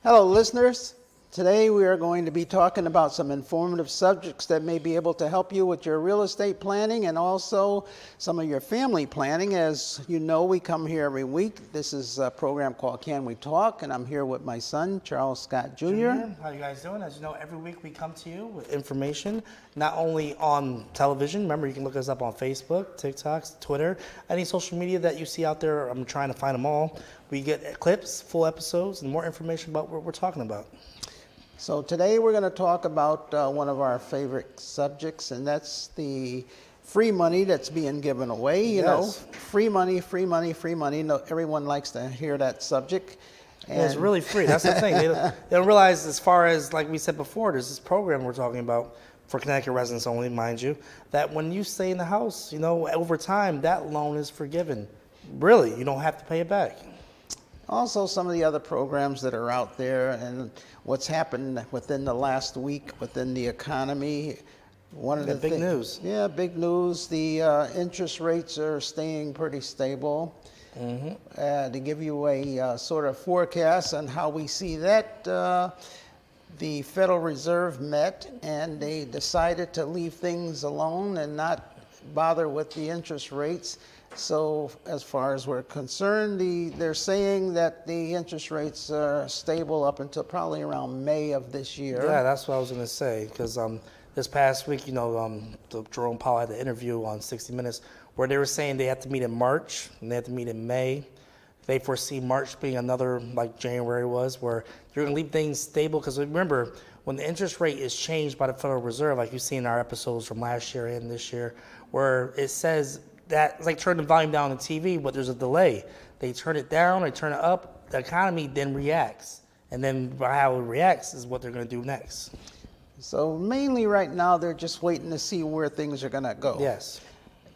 Hello, listeners. Today we are going to be talking about some informative subjects that may be able to help you with your real estate planning and also some of your family planning. As you know, we come here every week. This is a program called Can We Talk, and I'm here with my son, Charles Scott Jr. How you guys doing? As you know, every week we come to you with information, not only on television. Remember, you can look us up on Facebook, TikTok, Twitter, any social media that you see out there. I'm trying to find them all. We get clips, full episodes, and more information about what we're talking about. So today we're going to talk about one of our favorite subjects, and that's the free money that's being given away. You know, free money, free money, free money. No, everyone likes to hear that subject. And it's really free. That's the thing. They don't realize, as far as, like we said before, there's this program we're talking about for Connecticut residents only, mind you, that when you stay in the house, you know, over time, that loan is forgiven. Really, you don't have to pay it back. Also, some of the other programs that are out there and what's happened within the last week within the economy. One of the big news. Yeah, big news. The interest rates are staying pretty stable. To give you a sort of forecast on how we see that, the Federal Reserve met and they decided to leave things alone and not bother with the interest rates. So as far as we're concerned, they're saying that the interest rates are stable up until probably around May of this year. Yeah, that's what I was going to say, because this past week, you know, Jerome Powell had an interview on 60 Minutes where they were saying they have to meet in March and they have to meet in May. They foresee March being another, like January was, where they're going to leave things stable. Because remember, when the interest rate is changed by the Federal Reserve, like you've seen in our episodes from last year and this year, where it says that it's like turning the volume down on TV, but there's a delay. They turn it down, they turn it up, the economy then reacts. And then how it reacts is what they're going to do next. So mainly right now, they're just waiting to see where things are going to go. Yes.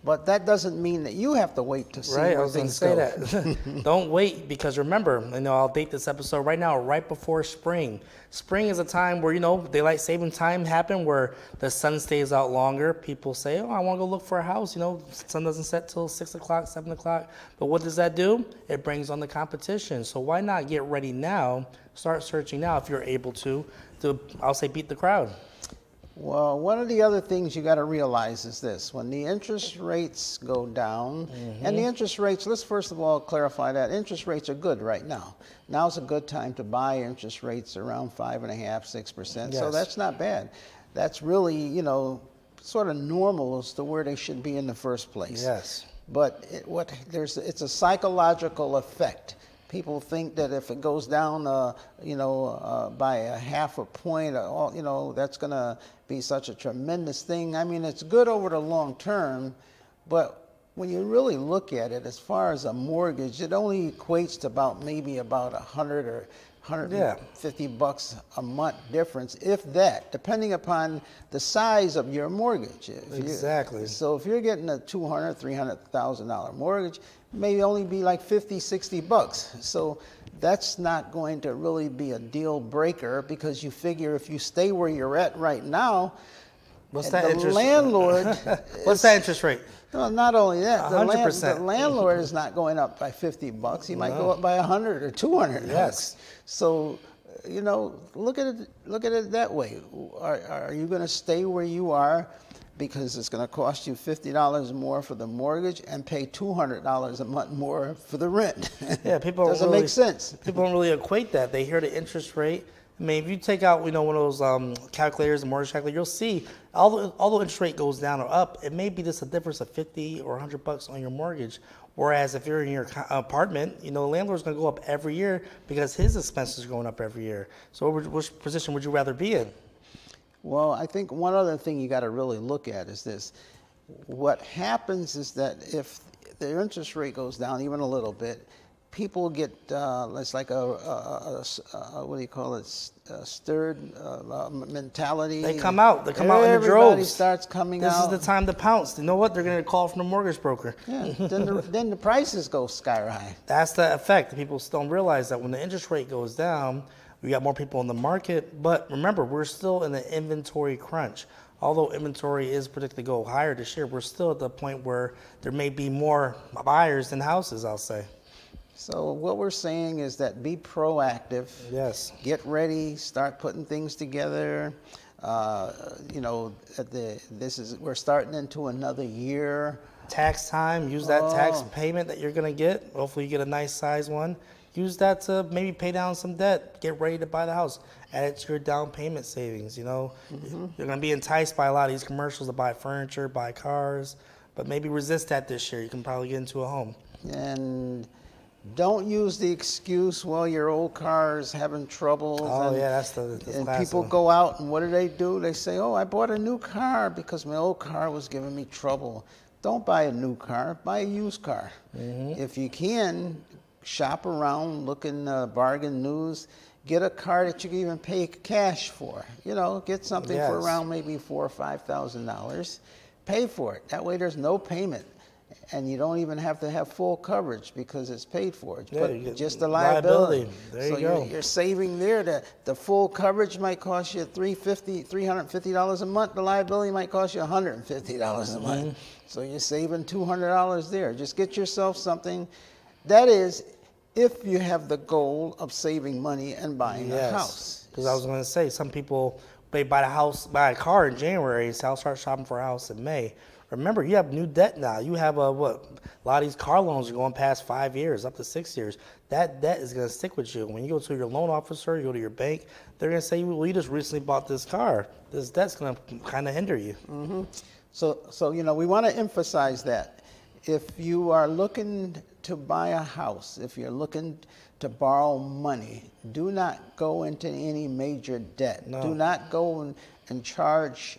But that doesn't mean that you have to wait to see Right, where things go. I was going to say that. Don't wait, because remember, you know, I'll date this episode right now, right before spring. Spring is a time where, you know, daylight saving time happen where the sun stays out longer. People say, oh, I want to go look for a house. You know, sun doesn't set till 6 o'clock, 7 o'clock. But what does that do? It brings on the competition. So why not get ready now, start searching now if you're able to I'll say, beat the crowd. Well, one of the other things you got to realize is this. When the interest rates go down, and the interest rates, let's first of all clarify that interest rates are good right now. Now's a good time to buy interest rates around 5.5%, 6%. Yes. So that's not bad. That's really, you know, sort of normal as to where they should be in the first place. Yes. But it's a psychological effect. People think that if it goes down, by a half a point, that's going to be such a tremendous thing. I mean, it's good over the long term, but when you really look at it, as far as a mortgage, it only equates to maybe about $100 or $150 a month difference, if that, depending upon the size of your mortgage. Exactly. So if you're getting a $200,000, $300,000 mortgage, it may only be like $50, $60. So that's not going to really be a deal breaker, because you figure if you stay where you're at right now, What's that the interest landlord What's that interest rate? Well, not only that, 100%. the landlord is not going up by $50. He might go up by $100 or $200. Yes. So, you know, look at it that way. Are you going to stay where you are because it's going to cost you $50 more for the mortgage and pay $200 a month more for the rent? Yeah, people doesn't make sense. People don't really equate that. They hear the interest rate. I mean, if you take out, one of those calculators, the mortgage calculator, you'll see although interest rate goes down or up, it may be just a difference of $50 or $100 on your mortgage. Whereas if you're in your apartment, the landlord's going to go up every year because his expenses are going up every year. So which position would you rather be in? Well, I think one other thing you got to really look at is this. What happens is that if the interest rate goes down even a little bit, people get it's like what do you call it? Stirred mentality. They come out. They come out in the droves. Everybody starts coming out. This is the time to pounce. You know what? They're going to call from the mortgage broker. Yeah. Then the prices go sky high. That's the effect. People still don't realize that when the interest rate goes down, we got more people in the market. But remember, we're still in the inventory crunch. Although inventory is predicted to go higher this year, we're still at the point where there may be more buyers than houses, I'll say. So what we're saying is that be proactive. Yes. Get ready. Start putting things together. We're starting into another year. Tax time, use that tax payment that you're going to get. Hopefully you get a nice size one. Use that to maybe pay down some debt. Get ready to buy the house. Add it to your down payment savings, You're going to be enticed by a lot of these commercials to buy furniture, buy cars, but maybe resist that this year. You can probably get into a home. And don't use the excuse, well, your old car is having trouble. Oh, yeah, that's the And classic people one. go out, and what do? They say, oh, I bought a new car because my old car was giving me trouble. Don't buy a new car. Buy a used car. If you can, shop around, look in bargain news. Get a car that you can even pay cash for. Get something for Yes. around maybe $4,000 or $5,000. Pay for it. That way there's no payment. And you don't even have to have full coverage because it's paid for. Yeah, you But get just the liability. There So you go. You're saving there. The full coverage might cost you $350 a month. The liability might cost you $150 a month. So you're saving $200 there. Just get yourself something. That is, if you have the goal of saving money and buying a house. Because I was going to say, some people may buy a car in January, so I'll start shopping for a house in May. Remember, you have new debt now. You have a lot of these car loans are going past 5 years, up to 6 years. That debt is going to stick with you. When you go to your loan officer, you go to your bank, they're going to say, well, you just recently bought this car. This debt's going to kind of hinder you. So we want to emphasize that. If you are looking to buy a house, if you're looking to borrow money, do not go into any major debt. No. Do not go and charge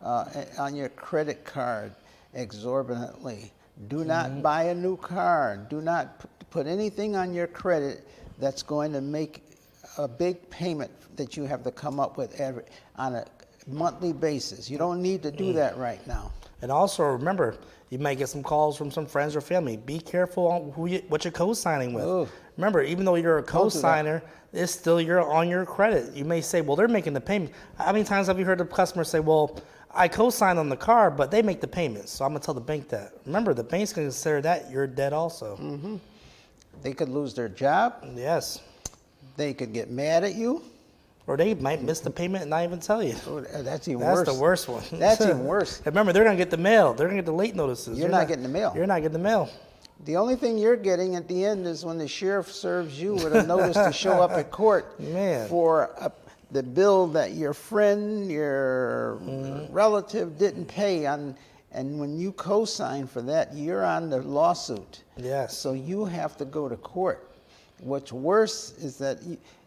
on your credit card exorbitantly. Do not buy a new car. Do not put anything on your credit that's going to make a big payment that you have to come up with on a monthly basis. You don't need to do that right now. And also remember, you might get some calls from some friends or family. Be careful on what you're co-signing with. Ooh. Remember, even though you're a do that. co-signer, it's still on your credit. You may say, well, they're making the payment. How many times have you heard a customer say, well, I co-signed on the car, but they make the payments, so I'm going to tell the bank that. Remember, the bank's going to consider that your debt also. They could lose their job. Yes. They could get mad at you. Or they might miss the payment and not even tell you. Oh, that's even That's worse. the worst one. That's even worse. Remember, they're going to get the mail. They're going to get the late notices. You're not getting the mail. You're not getting the mail. The only thing you're getting at the end is when the sheriff serves you with a notice to show up at court Man. for the bill that your friend, your relative didn't pay on, and when you co-sign for that, you're on the lawsuit. Yes. So you have to go to court. What's worse is that,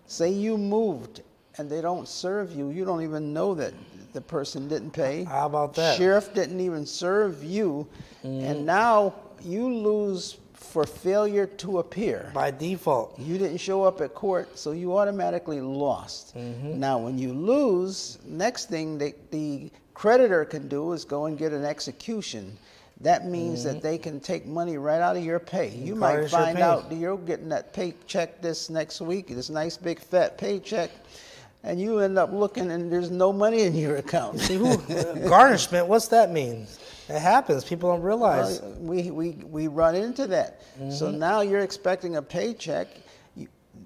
say you moved and they don't serve you, you don't even know that the person didn't pay. How about that? Sheriff didn't even serve you, and now you lose for failure to appear. By default. You didn't show up at court, so you automatically lost. Now, when you lose, next thing the creditor can do is go and get an execution. That means that they can take money right out of your pay. You might Garnish your find pay. out that you're getting that paycheck this next week, this nice big fat paycheck, and you end up looking and there's no money in your account. See, garnishment, what's that mean? It happens. People don't realize. We run into that. So now you're expecting a paycheck.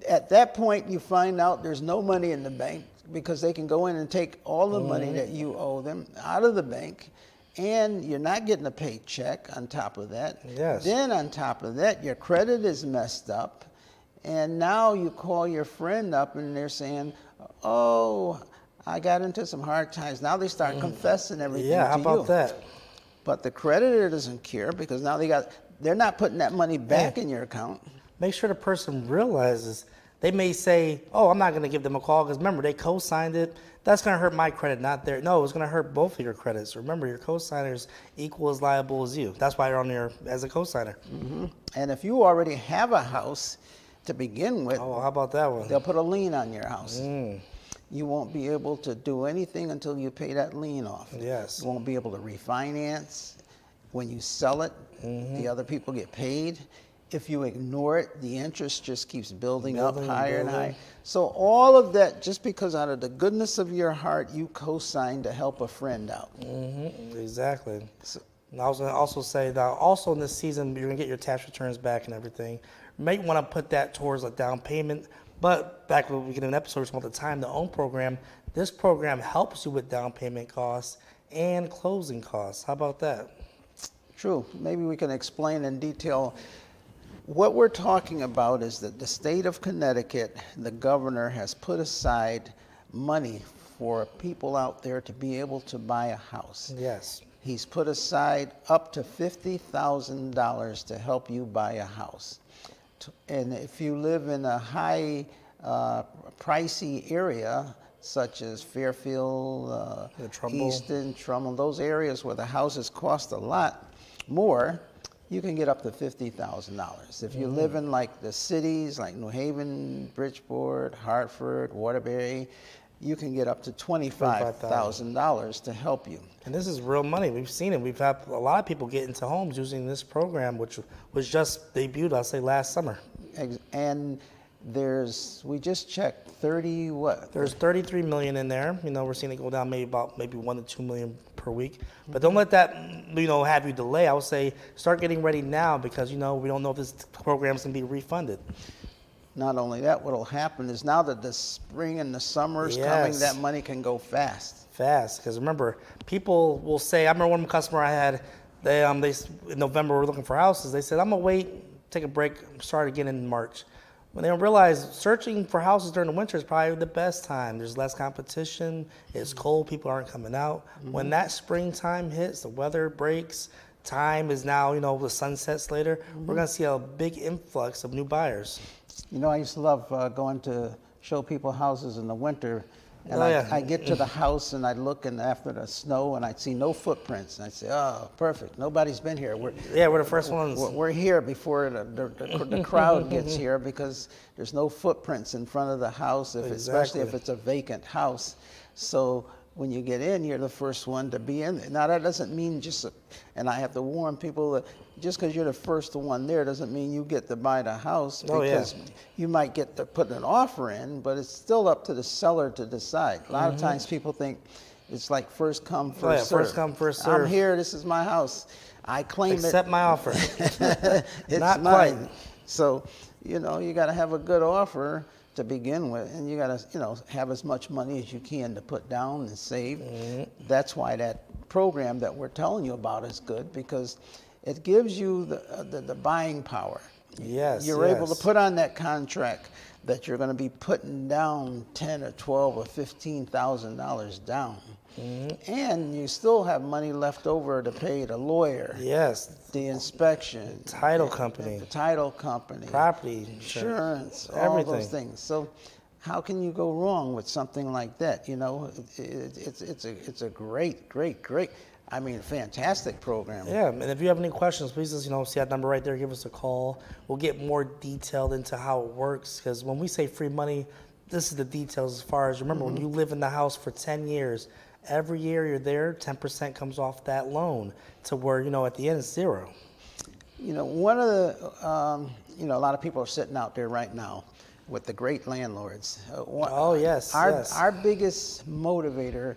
At that point, you find out there's no money in the bank because they can go in and take all the money that you owe them out of the bank, and you're not getting a paycheck on top of that. Yes. Then on top of that, your credit is messed up, and now you call your friend up and they're saying, oh, I got into some hard times. Now they start confessing everything Yeah, to how you. about that? But the creditor doesn't care because now they're not putting that money back in your account. Make sure the person realizes. They may say, oh, I'm not going to give them a call because remember, they co-signed it. That's going to hurt my credit, not their. No, it's going to hurt both of your credits. Remember, your co-signer's equal as liable as you. That's why you're on there as a co-signer. And if you already have a house to begin with, Oh, how about that one? they'll put a lien on your house. You won't be able to do anything until you pay that lien off. Yes. You won't be able to refinance. When you sell it, the other people get paid. If you ignore it, the interest just keeps building up higher and higher. So all of that, just because out of the goodness of your heart, you co-signed to help a friend out. Exactly. And I was going to also say that also in this season, you're going to get your tax returns back and everything. you might want to put that towards a down payment. But back when we get an episode about the time to own program, this program helps you with down payment costs and closing costs. How about that? True. Maybe we can explain in detail. What we're talking about is that the state of Connecticut, the governor has put aside money for people out there to be able to buy a house. Yes. He's put aside up to $50,000 to help you buy a house. And if you live in a high pricey area, such as Fairfield, Trumbull. Easton, Trumbull, those areas where the houses cost a lot more, you can get up to $50,000. If you live in like the cities, like New Haven, Bridgeport, Hartford, Waterbury, you can get up to $25,000 to help you. And this is real money. We've seen it. We've had a lot of people get into homes using this program, which was just debuted, I'll say, last summer. And we just checked 30 what? There's 33 million in there. We're seeing it go down maybe 1 to 2 million per week. But don't let that, have you delay. I would say start getting ready now because, we don't know if this program's going to be refunded. Not only that, what will happen is now that the spring and the summer is coming, that money can go fast. Because remember, people will say, I remember one customer I had, they in November were looking for houses. They said, I'm going to wait, take a break, start again in March. When they don't realize searching for houses during the winter is probably the best time. There's less competition, it's cold, people aren't coming out. When that springtime hits, the weather breaks, time is now, the sun sets later, we're going to see a big influx of new buyers. I used to love going to show people houses in the winter. And Oh, I get to the house and I'd look and after the snow and I'd see no footprints. And I'd say, oh, perfect. Nobody's been here. We're the first ones. We're here before the crowd gets here because there's no footprints in front of the house, especially if it's a vacant house. So when you get in, you're the first one to be in. Now, that doesn't mean and I have to warn people that just because you're the first one there doesn't mean you get to buy the house because you might get to put an offer in, but it's still up to the seller to decide. A lot of times people think it's like first come, first serve. First come, first serve. I'm here, this is my house. I claim Accept my offer. It's Not mine. quite. So, you got to have a good offer to begin with, and you got to, have as much money as you can to put down and save. That's why that program that we're telling you about is good because it gives you the buying power. Yes, You're able to put on that contract that you're going to be putting down $10,000 or $12,000 or $15,000 down. And you still have money left over to pay the lawyer. Yes. The inspection. Title company. The title company. Property Insurance. All everything. those things. So how can you go wrong with something like that? It's a great, fantastic program. Yeah, and if you have any questions, please just, see that number right there, give us a call. We'll get more detailed into how it works, because when we say free money, this is the details as far as, remember, when you live in the house for 10 years, every year you're there, 10% comes off that loan to where, at the end it's zero. One of the, a lot of people are sitting out there right now with the great landlords. Our biggest motivator,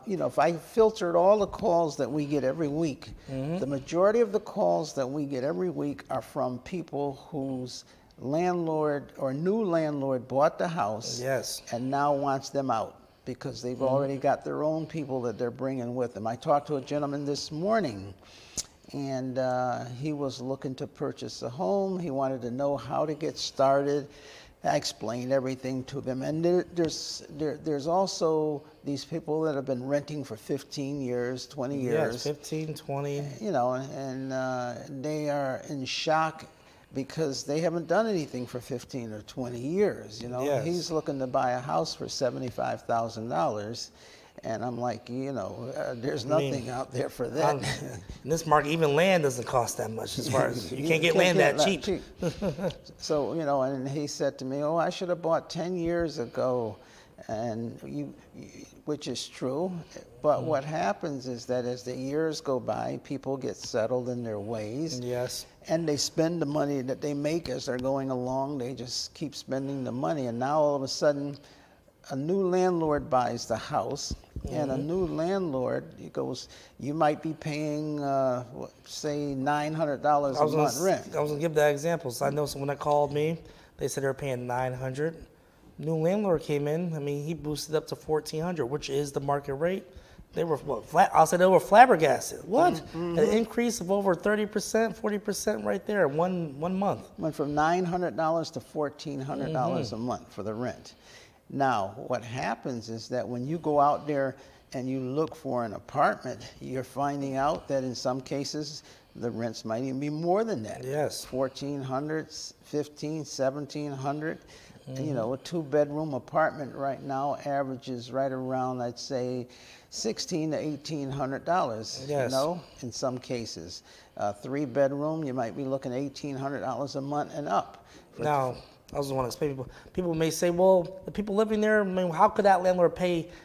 if I filtered all the calls that we get every week, the majority of the calls that we get every week are from people whose landlord or new landlord bought the house and now wants them out because they've already got their own people that they're bringing with them. I talked to a gentleman this morning, and he was looking to purchase a home. He wanted to know how to get started. I explained everything to them. And there's also these people that have been renting for 15 years, 20 years. Yes, 15, 20. And they are in shock because they haven't done anything for 15 or 20 years. He's looking to buy a house for $75,000. And I'm like, there's nothing out there for that. In this market, even land doesn't cost that much as far as you can't get land that cheap. So, and he said to me, oh, I should have bought 10 years ago, which is true. But what happens is that as the years go by, people get settled in their ways. Yes. And they spend the money that they make as they're going along. They just keep spending the money. And now all of a sudden, a new landlord buys the house. and a new landlord, you might be paying, say, $900 a month rent. I was gonna give that example. So I know someone that called me, they said they were paying $900. New landlord came in. I mean, he boosted up to $1,400, which is the market rate. They were I'll say they were flabbergasted. What? An increase of over 30%, 40% right there in one month. Went from $900 to $1,400 a month for the rent. Now, what happens is that when you go out there and you look for an apartment, you're finding out that in some cases the rents might even be more than that. Yes. $1,400, $1,500, $1,700. You know, a 2-bedroom apartment right now averages right around, I'd say, $1,600 to $1,800. Yes. You know, in some cases, 3-bedroom, you might be looking at $1,800 a month and up. Now, I just want to explain people may say, well, the people living there, I mean, how could that landlord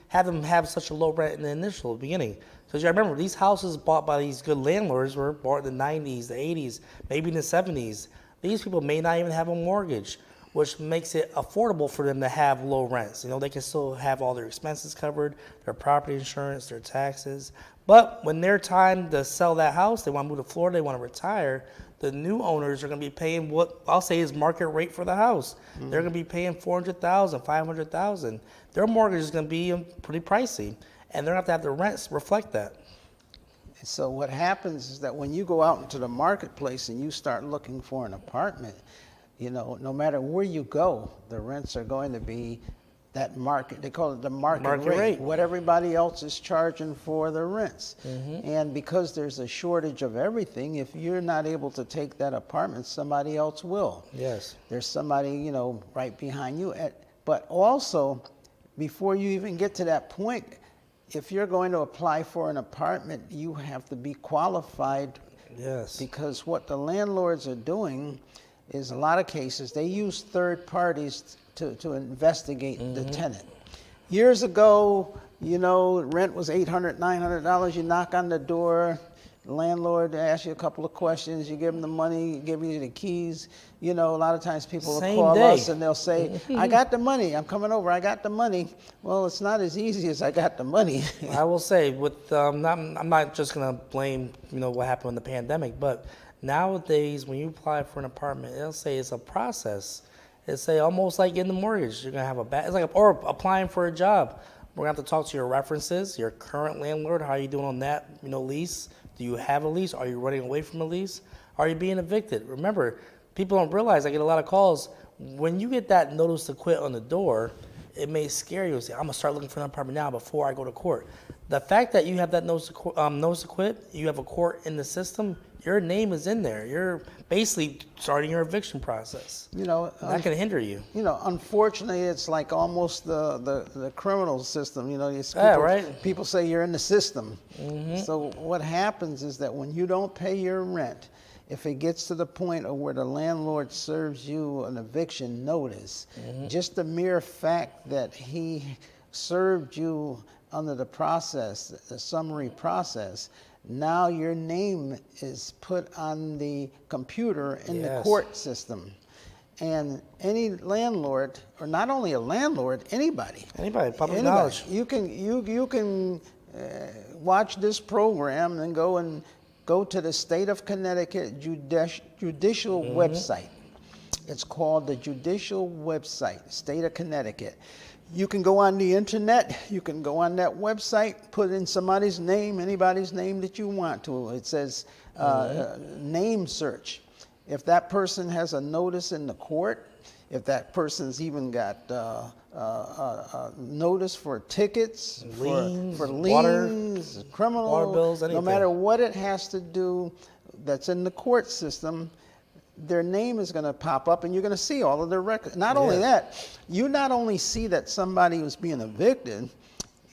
have them have such a low rent in the initial beginning? Because you remember, these houses bought by these good landlords were bought in the 90s, the 80s, maybe in the 70s. These people may not even have a mortgage, which makes it affordable for them to have low rents. You know, they can still have all their expenses covered, their property insurance, their taxes. But when their time to sell that house, they want to move to Florida, they want to retire, the new owners are going to be paying what I'll say is market rate for the house. They're going to be paying $400,000, $500,000. Their mortgage is going to be pretty pricey, and they're going to have the rents reflect that. So what happens is that when you go out into the marketplace and you start looking for an apartment, you know, no matter where you go, the rents are going to be that market. They call it the market rate, what everybody else is charging for the rents. And because there's a shortage of everything, if you're not able to take that apartment, somebody else will. Yes. There's somebody, you know, right behind you. But also, before you even get to that point, if you're going to apply for an apartment, you have to be qualified. Yes. Because what the landlords are doing is, a lot of cases, they use third parties to investigate the tenant. Years ago, you know, rent was $800, $900. You knock on the door, the landlord asks you a couple of questions, you give him the money, give you the keys. You know, a lot of times people will call us and they'll say, I got the money, I'm coming over, I got the money. Well, it's not as easy as I got the money. I will say, I'm not just going to blame, you know, what happened in the pandemic, but nowadays, when you apply for an apartment, it'll say it's a process. It's say almost like in the mortgage, you're gonna have it's like or applying for a job. We're gonna have to talk to your references, your current landlord. How are you doing on that, you know, lease? Do you have a lease? Are you running away from a lease? Are you being evicted? Remember, people don't realize. I get a lot of calls when you get that notice to quit on the door. It may scare you and say, I'm gonna start looking for an apartment now before I go to court. The fact that you have that notice to quit, you have a court in the system, your name is in there. You're basically starting your eviction process. You know, that can hinder you. You know, unfortunately, it's like almost the criminal system. You know, people say you're in the system. So what happens is that when you don't pay your rent, if it gets to the point of where the landlord serves you an eviction notice, just the mere fact that he served you under the process, the summary process, now your name is put on the computer in the court system. And any landlord, or not only a landlord, anybody, public knowledge. You can watch this program and go to the State of Connecticut judicial website. It's called the judicial website, State of Connecticut. You can go on the internet, you can go on that website, put in somebody's name, anybody's name that you want to. It says name search. If that person has a notice in the court, if that person's even got notice for tickets, for liens, criminal, water bills, anything. No matter what it has to do that's in the court system, their name is going to pop up and you're going to see all of their records. Not only that, you not only see that somebody was being evicted,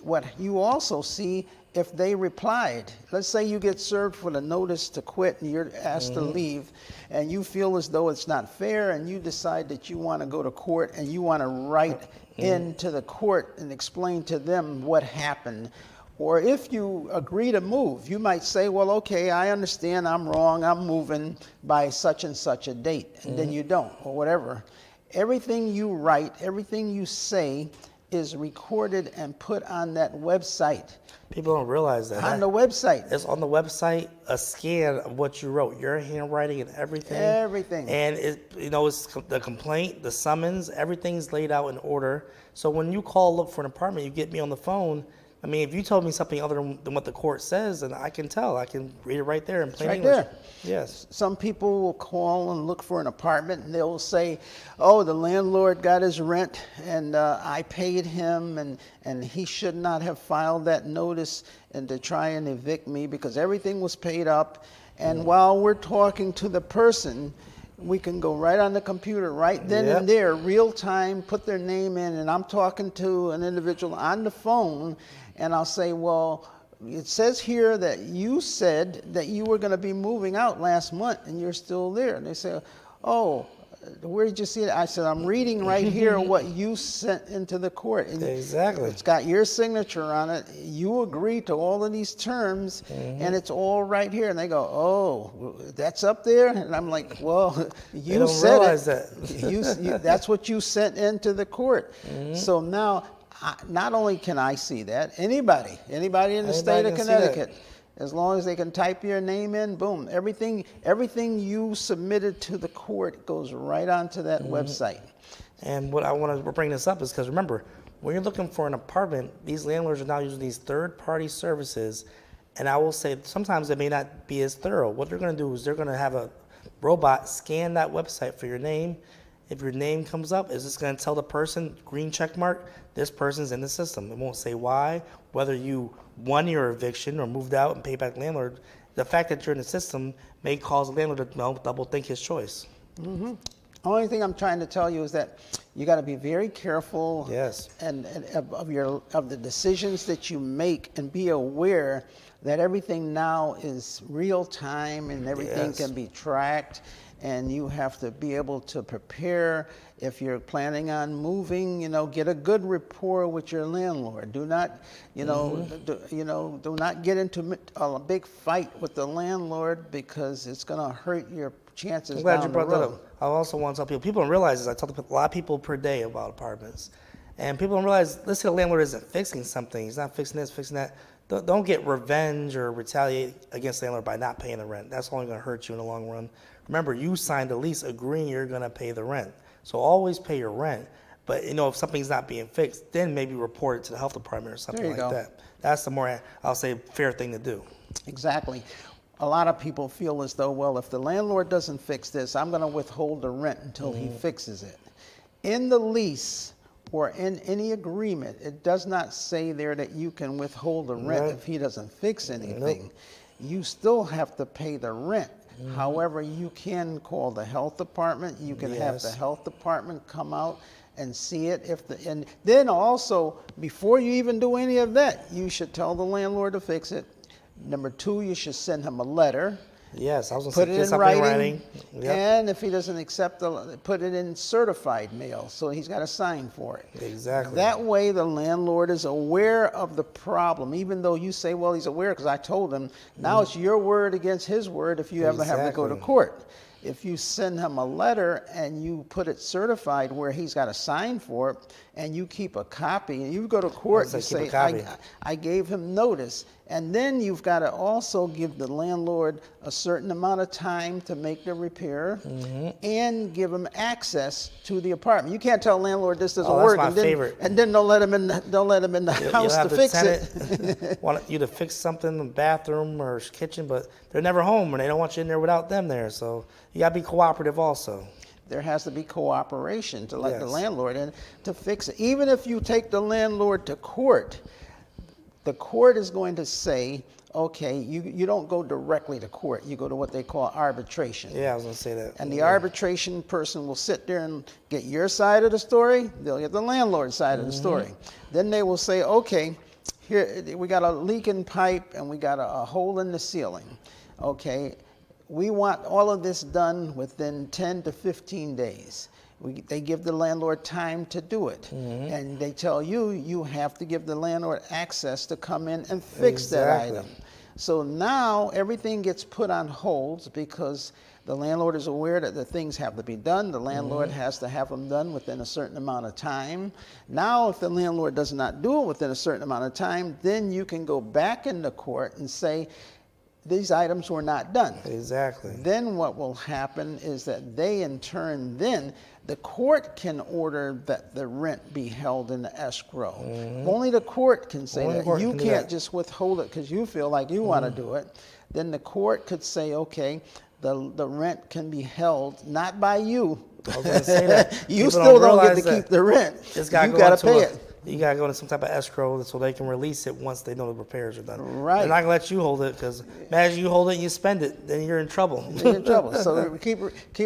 what you also see if they replied. Let's say you get served with a notice to quit and you're asked to leave, and you feel as though it's not fair, and you decide that you want to go to court and you want to write into the court and explain to them what happened. Or if you agree to move, you might say, well, okay, I understand I'm wrong, I'm moving by such and such a date, and then you don't, or whatever. Everything you write, everything you say is recorded and put on that website. People don't realize that. On the website. It's on the website, a scan of what you wrote, your handwriting and everything. Everything. And it's the complaint, the summons, everything's laid out in order. So when you look for an apartment, you get me on the phone. I mean, if you told me something other than what the court says, then I can tell. I can read it right there in plain English. There. Yes. Some people will call and look for an apartment, and they'll say, oh, the landlord got his rent, and I paid him, and he should not have filed that notice and to try and evict me because everything was paid up. And while we're talking to the person, we can go right on the computer right then and there, real time, put their name in, and I'm talking to an individual on the phone, and I'll say, well, it says here that you said that you were going to be moving out last month and you're still there. And they say, oh, where did you see it? I said, I'm reading right here what you sent into the court. And exactly. It's got your signature on it. You agree to all of these terms, and it's all right here. And they go, oh, that's up there? And I'm like, well, you don't said realize that. That's what you sent into the court. So now, not only can I see that, anybody in the state of Connecticut, as long as they can type your name in, boom, everything you submitted to the court goes right onto that website. And what I want to bring this up is because remember, when you're looking for an apartment, these landlords are now using these third-party services, and I will say sometimes they may not be as thorough. What they're going to do is they're going to have a robot scan that website for your name. If your name comes up, it's just going to tell the person, green check mark, this person's in the system. It won't say why, whether you won your eviction or moved out and paid back landlord. The fact that you're in the system may cause the landlord to double think his choice. Mm-hmm. Only thing I'm trying to tell you is that you got to be very careful and of the decisions that you make, and be aware that everything now is real time and everything can be tracked. And you have to be able to prepare. If you're planning on moving, get a good rapport with your landlord. Do not, do not get into a big fight with the landlord, because it's going to hurt your chances. I'm glad down you brought the that road. up. I also want to tell people don't realize this. I talk to a lot of people per day about apartments, and people don't realize. Let's say the landlord isn't fixing something. He's not fixing this, fixing that. Don't get revenge or retaliate against the landlord by not paying the rent. That's only going to hurt you in the long run. Remember, you signed a lease agreeing you're going to pay the rent. So always pay your rent. But, if something's not being fixed, then maybe report it to the health department or something like that. That's the more, I'll say, fair thing to do. Exactly. A lot of people feel as though, well, if the landlord doesn't fix this, I'm going to withhold the rent until he fixes it. In the lease or in any agreement, it does not say there that you can withhold the rent if he doesn't fix anything. You still have to pay the rent. However, you can call the health department. You can have the health department come out and see it. And then also, before you even do any of that, you should tell the landlord to fix it. Number two, you should send him a letter. Yes, I was going Put to it say in writing. Yep. And if he doesn't accept put it in certified mail, so he's got to sign for it. Exactly. That way the landlord is aware of the problem, even though you say, well, he's aware because I told him. Now it's your word against his word if you ever have to go to court. If you send him a letter and you put it certified where he's got to sign for it, and you keep a copy, and you go to court and say, I gave him notice. And then you've got to also give the landlord a certain amount of time to make the repair and give him access to the apartment. You can't tell a landlord this doesn't work, that's my favorite. And then don't let him in the house to fix it. Want you to fix something in the bathroom or kitchen, but they're never home and they don't want you in there without them there. So you got to be cooperative also. There has to be cooperation to let the landlord in to fix it. Even if you take the landlord to court, the court is going to say, okay, you don't go directly to court. You go to what they call arbitration. Yeah, I was going to say that. And the arbitration person will sit there and get your side of the story. They'll get the landlord's side of the story. Then they will say, okay, here we got a leaking pipe and we got a hole in the ceiling. Okay, we want all of this done within 10 to 15 days. They give the landlord time to do it. And they tell you, you have to give the landlord access to come in and fix that item. So now everything gets put on hold because The landlord is aware that the things have to be done. The landlord has to have them done within a certain amount of time. Now, if the landlord does not do it within a certain amount of time, then you can go back into court and say, these items were not done. Exactly. Then what will happen is that they, in turn, then the court can order that the rent be held in the escrow. Only the court can say Only the that. court You can do can't that. just withhold it because you feel like you want to do it. Then the court could say, okay, the rent can be held not by you. I was going to say that. You People still don't get realize to keep that the rent. it's You go got into to pay a- it. You got to go into some type of escrow so they can release it once they know the repairs are done. Right. They're not going to let you hold it because imagine you hold it and you spend it, then you're in trouble. You're in trouble. So keep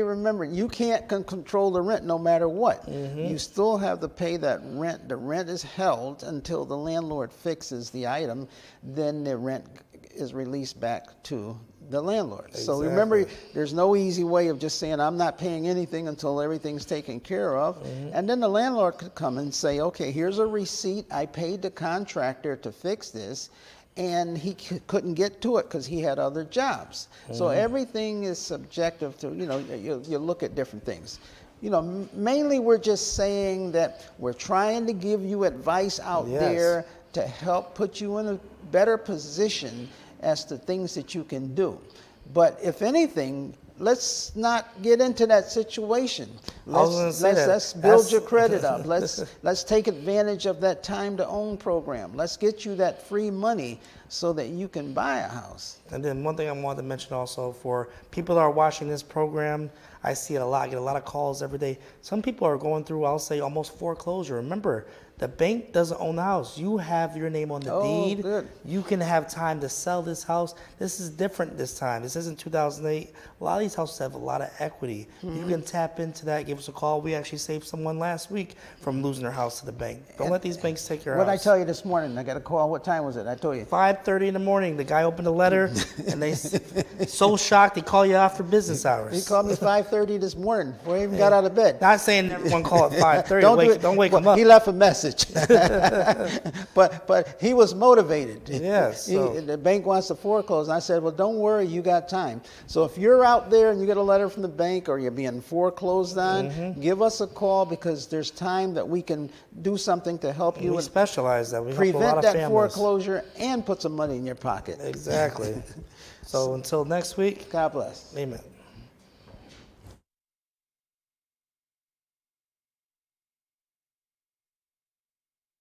remembering, you can't control the rent no matter what. You still have to pay that rent. The rent is held until the landlord fixes the item. Then the rent is released back to the landlord. So remember, Exactly. there's no easy way of just saying, I'm not paying anything until everything's taken care of. And then the landlord could come and say, okay, here's a receipt. I paid the contractor to fix this. And he couldn't get to it because he had other jobs. So everything is subjective to, you look at different things. Mainly we're just saying that we're trying to give you advice out Yes. there to help put you in a better position as to things that you can do. But if anything, let's not get into that situation. was gonna say that. Let's build That's- your credit up. Let's take advantage of that time to own program. Let's get you that free money so that you can buy a house. And then one thing I wanted to mention also for people that are watching this program, I see it a lot, I get a lot of calls every day. Some people are going through, I'll say, almost foreclosure. Remember, the bank doesn't own the house. You have your name on the Oh, deed. good. You can have time to sell this house. This is different this time. This isn't 2008. A lot of these houses have a lot of equity. You can tap into that. Give us a call. We actually saved someone last week from losing their house to the bank. Don't let these banks take your What did I house. tell you this morning? I got a call. What time was it? I told you. 5:30 in the morning, the guy opened a letter, and they so shocked they call you after business hours. He called me 5:30 this morning before I even got out of bed. Not saying everyone call at 5:30. Don't wake Well, them up. He left a message, but he was motivated. Yes, so- The bank wants to foreclose, and I said, "Well, don't worry, you got time." So if you're out there and you get a letter from the bank or you're being foreclosed on, give us a call because there's time that we can do something to help you We and specialize that. We help a lot prevent of that families. foreclosure and put some money in your pocket. Exactly. So until next week, God bless. amen.